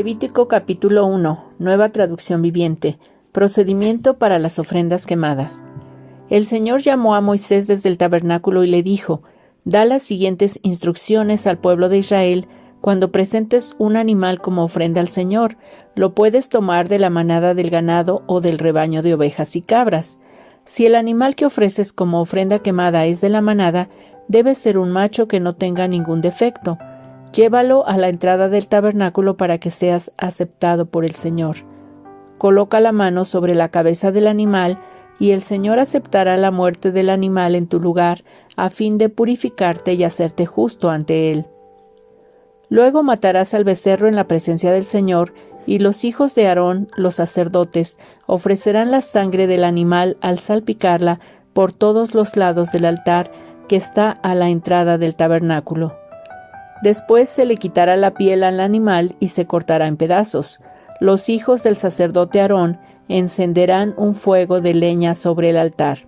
Levítico capítulo 1, nueva traducción viviente, procedimiento para las ofrendas quemadas. El Señor llamó a Moisés desde el tabernáculo y le dijo: da las siguientes instrucciones al pueblo de Israel cuando presentes un animal como ofrenda al Señor. Lo puedes tomar de la manada del ganado o del rebaño de ovejas y cabras. Si el animal que ofreces como ofrenda quemada es de la manada, debe ser un macho que no tenga ningún defecto. Llévalo a la entrada del tabernáculo para que seas aceptado por el Señor. Coloca la mano sobre la cabeza del animal y el Señor aceptará la muerte del animal en tu lugar a fin de purificarte y hacerte justo ante Él. Luego matarás al becerro en la presencia del Señor y los hijos de Aarón, los sacerdotes, ofrecerán la sangre del animal al salpicarla por todos los lados del altar que está a la entrada del tabernáculo. Después se le quitará la piel al animal y se cortará en pedazos. Los hijos del sacerdote Aarón encenderán un fuego de leña sobre el altar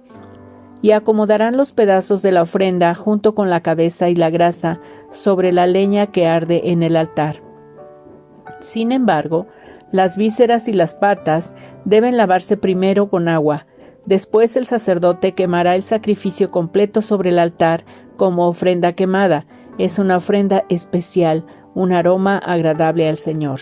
y acomodarán los pedazos de la ofrenda junto con la cabeza y la grasa sobre la leña que arde en el altar. Sin embargo, las vísceras y las patas deben lavarse primero con agua. Después el sacerdote quemará el sacrificio completo sobre el altar como ofrenda quemada. Es una ofrenda especial, un aroma agradable al Señor.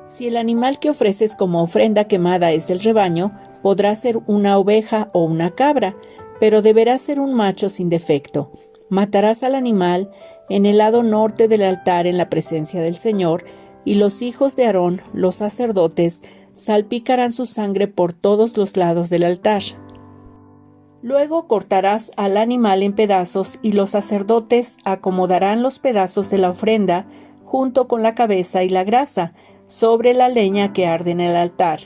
Si el animal que ofreces como ofrenda quemada es del rebaño, podrá ser una oveja o una cabra, pero deberá ser un macho sin defecto. Matarás al animal en el lado norte del altar en la presencia del Señor, y los hijos de Aarón, los sacerdotes, salpicarán su sangre por todos los lados del altar. Luego cortarás al animal en pedazos y los sacerdotes acomodarán los pedazos de la ofrenda junto con la cabeza y la grasa sobre la leña que arde en el altar.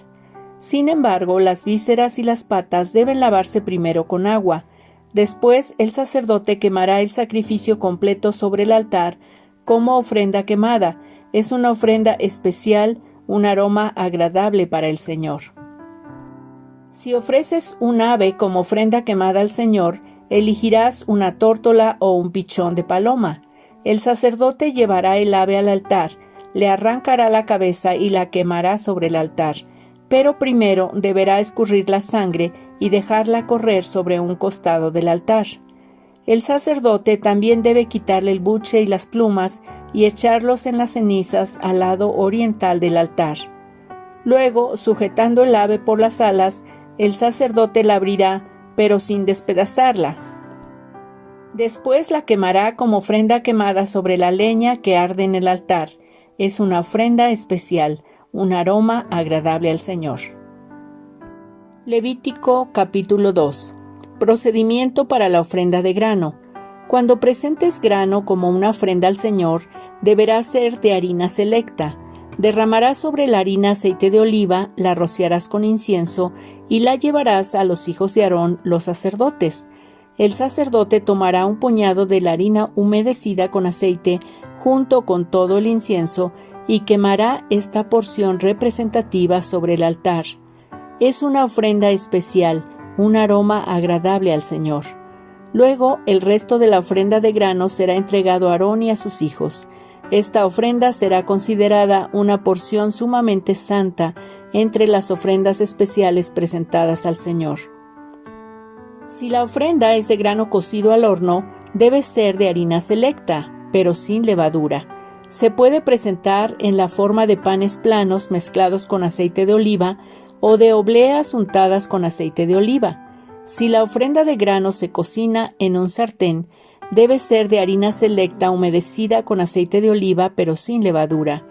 Sin embargo, las vísceras y las patas deben lavarse primero con agua. Después el sacerdote quemará el sacrificio completo sobre el altar como ofrenda quemada. Es una ofrenda especial, un aroma agradable para el Señor. Si ofreces un ave como ofrenda quemada al Señor, elegirás una tórtola o un pichón de paloma. El sacerdote llevará el ave al altar, le arrancará la cabeza y la quemará sobre el altar, pero primero deberá escurrir la sangre y dejarla correr sobre un costado del altar. El sacerdote también debe quitarle el buche y las plumas y echarlos en las cenizas al lado oriental del altar. Luego, sujetando el ave por las alas, el sacerdote la abrirá, pero sin despedazarla. Después la quemará como ofrenda quemada sobre la leña que arde en el altar. Es una ofrenda especial, un aroma agradable al Señor. Levítico capítulo 2. Procedimiento para la ofrenda de grano. Cuando presentes grano como una ofrenda al Señor, deberá ser de harina selecta. Derramarás sobre la harina aceite de oliva, la rociarás con incienso y la llevarás a los hijos de Aarón, los sacerdotes. El sacerdote tomará un puñado de la harina humedecida con aceite junto con todo el incienso y quemará esta porción representativa sobre el altar. Es una ofrenda especial, un aroma agradable al Señor. Luego, el resto de la ofrenda de grano será entregado a Aarón y a sus hijos. Esta ofrenda será considerada una porción sumamente santa entre las ofrendas especiales presentadas al Señor. Si la ofrenda es de grano cocido al horno, debe ser de harina selecta, pero sin levadura. Se puede presentar en la forma de panes planos mezclados con aceite de oliva o de obleas untadas con aceite de oliva. Si la ofrenda de grano se cocina en un sartén, debe ser de harina selecta humedecida con aceite de oliva pero sin levadura.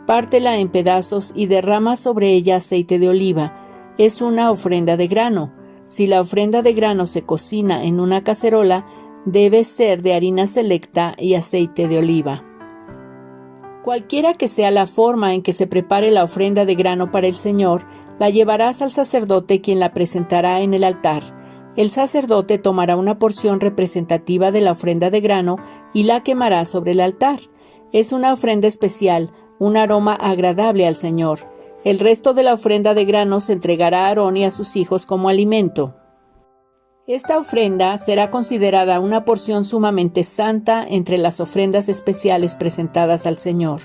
Pártela en pedazos y derrama sobre ella aceite de oliva. Es una ofrenda de grano. Si la ofrenda de grano se cocina en una cacerola, debe ser de harina selecta y aceite de oliva. Cualquiera que sea la forma en que se prepare la ofrenda de grano para el Señor, la llevarás al sacerdote quien la presentará en el altar. El sacerdote tomará una porción representativa de la ofrenda de grano y la quemará sobre el altar. Es una ofrenda especial, un aroma agradable al Señor. El resto de la ofrenda de grano se entregará a Aarón y a sus hijos como alimento. Esta ofrenda será considerada una porción sumamente santa entre las ofrendas especiales presentadas al Señor.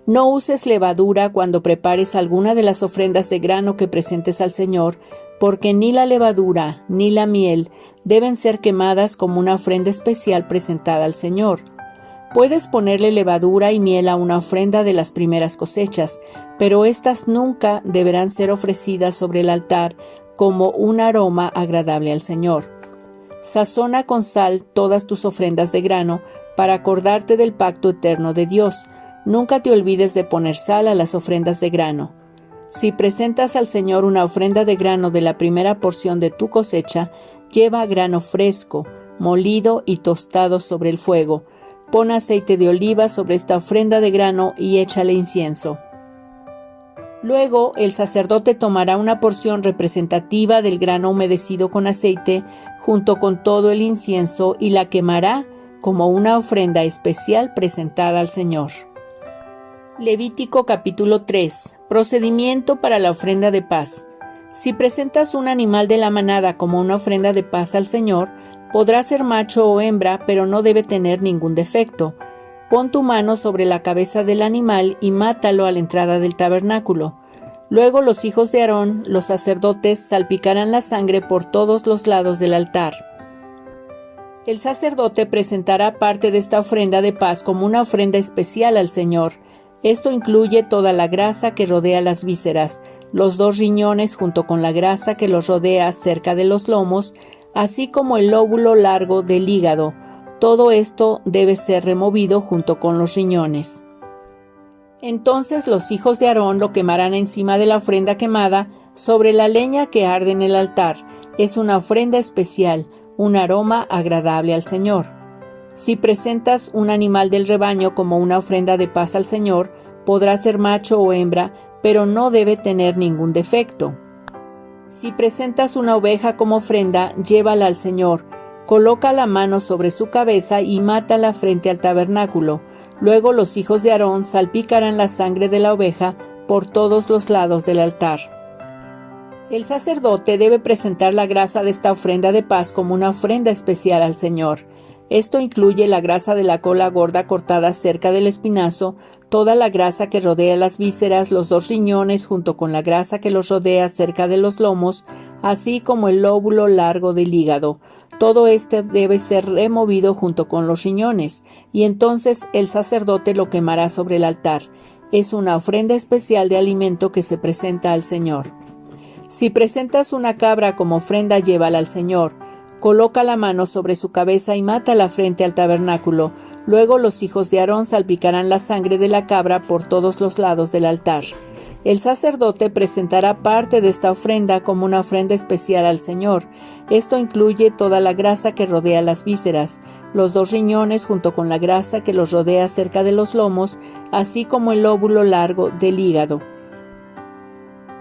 No uses levadura cuando prepares alguna de las ofrendas de grano que presentes al Señor, porque ni la levadura ni la miel deben ser quemadas como una ofrenda especial presentada al Señor. Puedes ponerle levadura y miel a una ofrenda de las primeras cosechas, pero éstas nunca deberán ser ofrecidas sobre el altar como un aroma agradable al Señor. Sazona con sal todas tus ofrendas de grano para acordarte del pacto eterno de Dios. Nunca te olvides de poner sal a las ofrendas de grano. Si presentas al Señor una ofrenda de grano de la primera porción de tu cosecha, lleva grano fresco, molido y tostado sobre el fuego. Pon aceite de oliva sobre esta ofrenda de grano y échale incienso. Luego el sacerdote tomará una porción representativa del grano humedecido con aceite junto con todo el incienso y la quemará como una ofrenda especial presentada al Señor. Levítico capítulo 3. Procedimiento para la ofrenda de paz. Si presentas un animal de la manada como una ofrenda de paz al Señor, podrá ser macho o hembra, pero no debe tener ningún defecto. Pon tu mano sobre la cabeza del animal y mátalo a la entrada del tabernáculo. Luego los hijos de Aarón, los sacerdotes, salpicarán la sangre por todos los lados del altar. El sacerdote presentará parte de esta ofrenda de paz como una ofrenda especial al Señor. Esto incluye toda la grasa que rodea las vísceras, los 2 riñones junto con la grasa que los rodea cerca de los lomos, así como el lóbulo largo del hígado. Todo esto debe ser removido junto con los riñones. Entonces los hijos de Aarón lo quemarán encima de la ofrenda quemada sobre la leña que arde en el altar. Es una ofrenda especial, un aroma agradable al Señor. Si presentas un animal del rebaño como una ofrenda de paz al Señor, podrá ser macho o hembra, pero no debe tener ningún defecto. Si presentas una oveja como ofrenda, llévala al Señor. Coloca la mano sobre su cabeza y mátala frente al tabernáculo. Luego los hijos de Aarón salpicarán la sangre de la oveja por todos los lados del altar. El sacerdote debe presentar la grasa de esta ofrenda de paz como una ofrenda especial al Señor. Esto incluye la grasa de la cola gorda cortada cerca del espinazo, toda la grasa que rodea las vísceras, los 2 riñones junto con la grasa que los rodea cerca de los lomos, así como el lóbulo largo del hígado. Todo esto debe ser removido junto con los riñones, y entonces el sacerdote lo quemará sobre el altar. Es una ofrenda especial de alimento que se presenta al Señor. Si presentas una cabra como ofrenda, llévala al Señor. Coloca la mano sobre su cabeza y mátala frente al tabernáculo. Luego los hijos de Aarón salpicarán la sangre de la cabra por todos los lados del altar. El sacerdote presentará parte de esta ofrenda como una ofrenda especial al Señor. Esto incluye toda la grasa que rodea las vísceras, los 2 riñones junto con la grasa que los rodea cerca de los lomos, así como el lóbulo largo del hígado.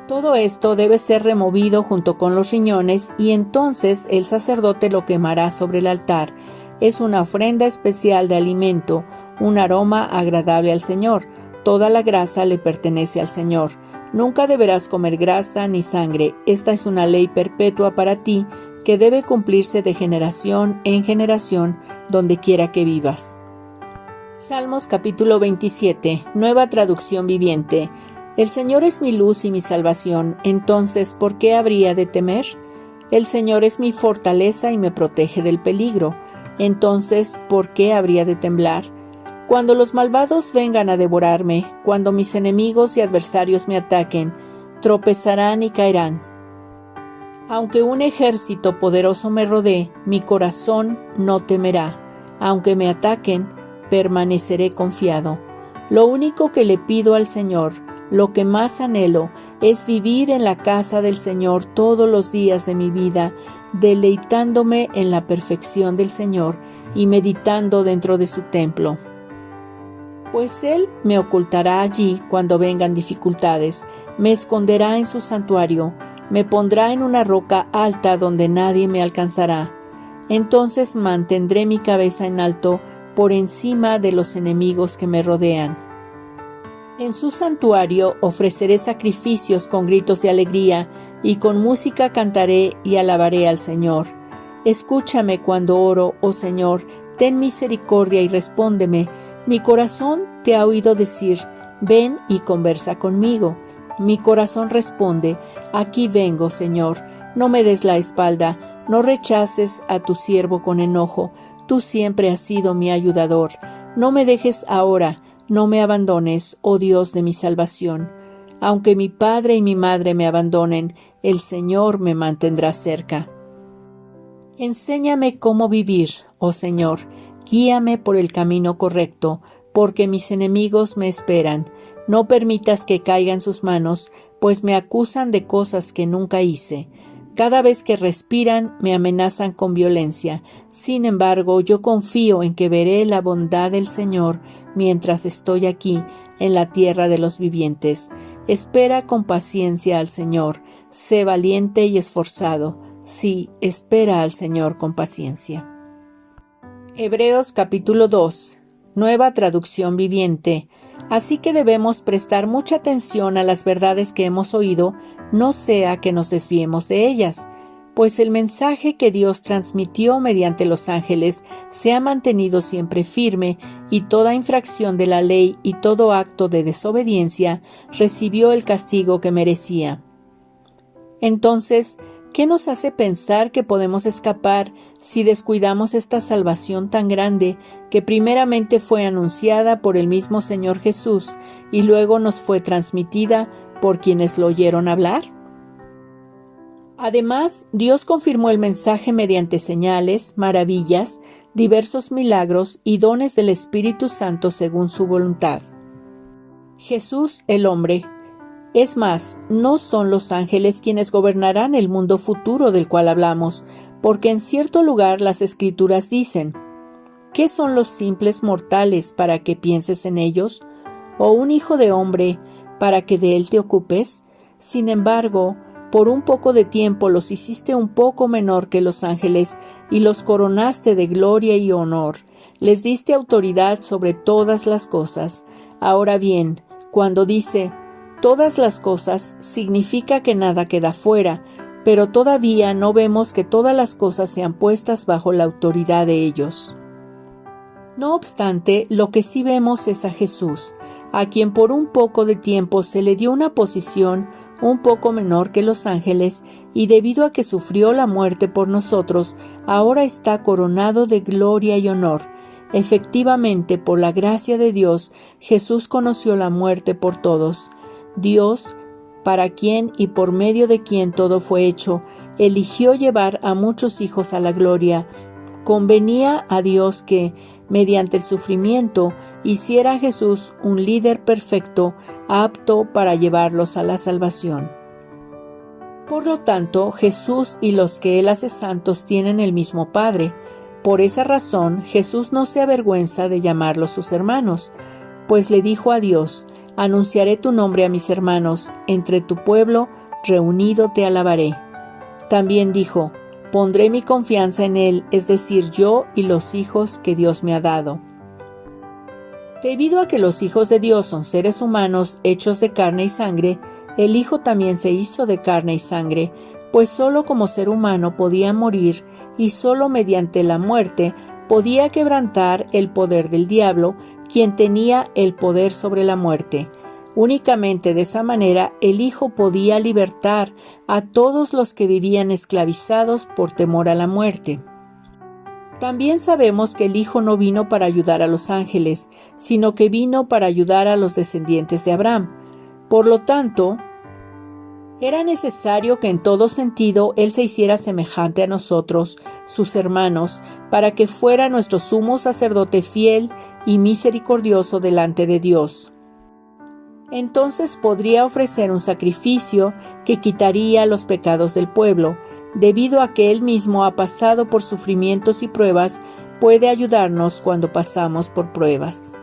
Todo esto debe ser removido junto con los riñones y entonces el sacerdote lo quemará sobre el altar. Es una ofrenda especial de alimento, un aroma agradable al Señor. Toda la grasa le pertenece al Señor. Nunca deberás comer grasa ni sangre. Esta es una ley perpetua para ti que debe cumplirse de generación en generación donde quiera que vivas. Salmos capítulo 27, Nueva Traducción Viviente. El Señor es mi luz y mi salvación, entonces, ¿por qué habría de temer? El Señor es mi fortaleza y me protege del peligro, entonces, ¿por qué habría de temblar? Cuando los malvados vengan a devorarme, cuando mis enemigos y adversarios me ataquen, tropezarán y caerán. Aunque un ejército poderoso me rodee, mi corazón no temerá. Aunque me ataquen, permaneceré confiado. Lo único que le pido al Señor, lo que más anhelo, es vivir en la casa del Señor todos los días de mi vida, deleitándome en la perfección del Señor y meditando dentro de su templo. Pues Él me ocultará allí cuando vengan dificultades, me esconderá en su santuario, me pondrá en una roca alta donde nadie me alcanzará. Entonces mantendré mi cabeza en alto por encima de los enemigos que me rodean. En su santuario ofreceré sacrificios con gritos de alegría, y con música cantaré y alabaré al Señor. Escúchame cuando oro, oh Señor, ten misericordia y respóndeme. Mi corazón te ha oído decir, ven y conversa conmigo. Mi corazón responde, aquí vengo, Señor, no me des la espalda, no rechaces a tu siervo con enojo, tú siempre has sido mi ayudador, no me dejes ahora, no me abandones, oh Dios de mi salvación. Aunque mi padre y mi madre me abandonen, el Señor me mantendrá cerca. Enséñame cómo vivir, oh Señor, guíame por el camino correcto, porque mis enemigos me esperan. No permitas que caiga en sus manos, pues me acusan de cosas que nunca hice. Cada vez que respiran, me amenazan con violencia. Sin embargo, yo confío en que veré la bondad del Señor mientras estoy aquí, en la tierra de los vivientes. Espera con paciencia al Señor. Sé valiente y esforzado. Sí, espera al Señor con paciencia. Hebreos capítulo 2. Nueva traducción viviente. Así que debemos prestar mucha atención a las verdades que hemos oído, no sea que nos desviemos de ellas, pues el mensaje que Dios transmitió mediante los ángeles se ha mantenido siempre firme, y toda infracción de la ley y todo acto de desobediencia recibió el castigo que merecía. Entonces, ¿qué nos hace pensar que podemos escapar si descuidamos esta salvación tan grande que primeramente fue anunciada por el mismo Señor Jesús y luego nos fue transmitida por quienes lo oyeron hablar? Además, Dios confirmó el mensaje mediante señales, maravillas, diversos milagros y dones del Espíritu Santo según su voluntad. Jesús el hombre. Es más, no son los ángeles quienes gobernarán el mundo futuro del cual hablamos, porque en cierto lugar las Escrituras dicen, ¿qué son los simples mortales para que pienses en ellos? ¿O un hijo de hombre para que de él te ocupes? Sin embargo, por un poco de tiempo los hiciste un poco menor que los ángeles y los coronaste de gloria y honor. Les diste autoridad sobre todas las cosas. Ahora bien, cuando dice todas las cosas, significa que nada queda fuera, pero todavía no vemos que todas las cosas sean puestas bajo la autoridad de ellos. No obstante, lo que sí vemos es a Jesús, a quien por un poco de tiempo se le dio una posición un poco menor que los ángeles, y debido a que sufrió la muerte por nosotros, ahora está coronado de gloria y honor. Efectivamente, por la gracia de Dios, Jesús conoció la muerte por todos. Dios, para quien y por medio de quien todo fue hecho, eligió llevar a muchos hijos a la gloria. Convenía a Dios que, mediante el sufrimiento, hiciera a Jesús un líder perfecto, apto para llevarlos a la salvación. Por lo tanto, Jesús y los que Él hace santos tienen el mismo Padre. Por esa razón, Jesús no se avergüenza de llamarlos sus hermanos, pues le dijo a Dios, anunciaré tu nombre a mis hermanos, entre tu pueblo reunido te alabaré. También dijo, pondré mi confianza en Él, es decir, yo y los hijos que Dios me ha dado. Debido a que los hijos de Dios son seres humanos hechos de carne y sangre, el Hijo también se hizo de carne y sangre, pues solo como ser humano podía morir y solo mediante la muerte podía quebrantar el poder del diablo, quien tenía el poder sobre la muerte. Únicamente de esa manera el Hijo podía libertar a todos los que vivían esclavizados por temor a la muerte. También sabemos que el Hijo no vino para ayudar a los ángeles, sino que vino para ayudar a los descendientes de Abraham. Por lo tanto, era necesario que en todo sentido Él se hiciera semejante a nosotros, sus hermanos, para que fuera nuestro sumo sacerdote fiel y misericordioso delante de Dios. Entonces podría ofrecer un sacrificio que quitaría los pecados del pueblo. Debido a que Él mismo ha pasado por sufrimientos y pruebas, puede ayudarnos cuando pasamos por pruebas.